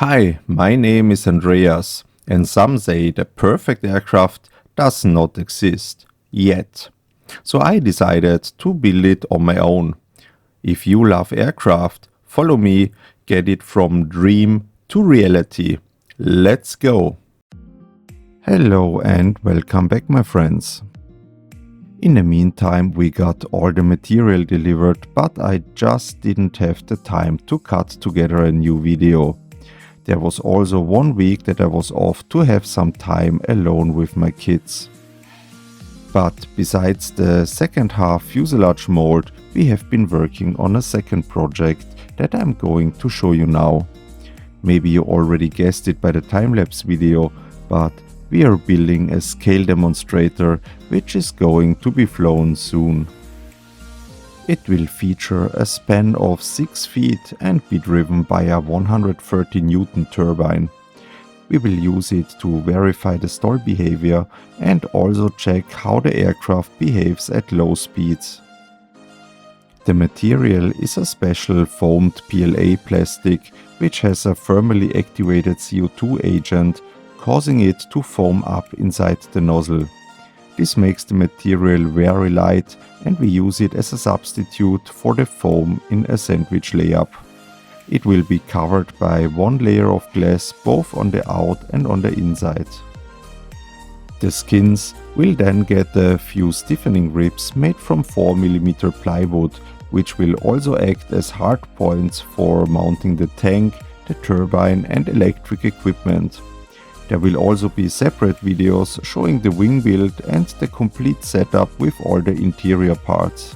Hi, my name is Andreas, and some say the perfect aircraft does not exist yet. So I decided to build it on my own. If you love aircraft, follow me, get it from dream to reality. Let's go! Hello and welcome back, my friends. In the meantime, we got all the material delivered, but I just didn't have the time to cut together a new video. There was also 1 week that I was off to have some time alone with my kids. But besides the second half fuselage mold, we have been working on a second project that I'm going to show you now. Maybe you already guessed it by the time-lapse video, but we are building a scale demonstrator which is going to be flown soon. It will feature a span of 6 feet and be driven by a 130 Newton turbine. We will use it to verify the stall behavior and also check how the aircraft behaves at low speeds. The material is a special foamed PLA plastic which has a thermally activated CO2 agent, causing it to foam up inside the nozzle. This makes the material very light and we use it as a substitute for the foam in a sandwich layup. It will be covered by one layer of glass both on the out and on the inside. The skins will then get a few stiffening ribs made from 4mm plywood, which will also act as hard points for mounting the tank, the turbine and electric equipment. There will also be separate videos showing the wing build and the complete setup with all the interior parts.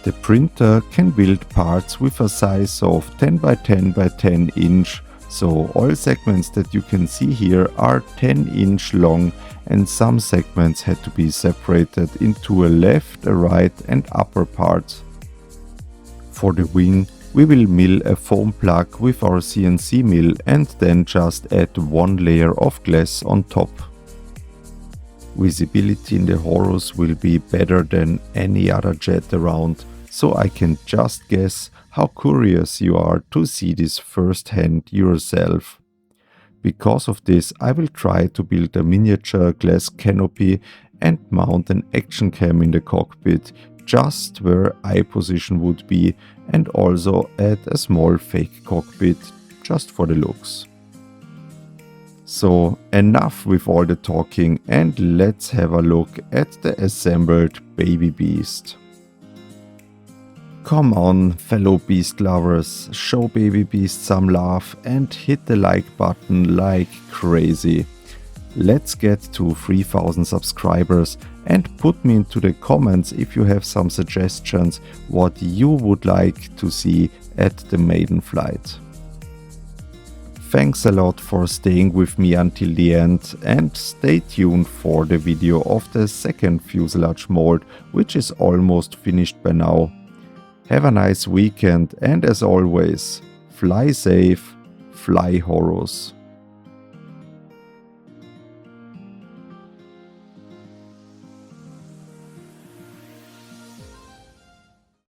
The printer can build parts with a size of 10 by 10 by 10 inch, so all segments that you can see here are 10 inch long and some segments had to be separated into a left, a right and upper part. For the wing, we will mill a foam plug with our CNC mill and then just add one layer of glass on top. Visibility in the Horus will be better than any other jet around, so I can just guess how curious you are to see this firsthand yourself. Because of this, I will try to build a miniature glass canopy and mount an action cam in the cockpit, just where eye position would be, and also add a small fake cockpit just for the looks. So enough with all the talking and let's have a look at the assembled baby beast. Come on, fellow beast lovers, show baby beast some love and hit the like button like crazy. Let's get to 3000 subscribers and put me into the comments if you have some suggestions what you would like to see at the maiden flight. Thanks a lot for staying with me until the end and stay tuned for the video of the second fuselage mold, which is almost finished by now. Have a nice weekend and as always, fly safe, fly Horus.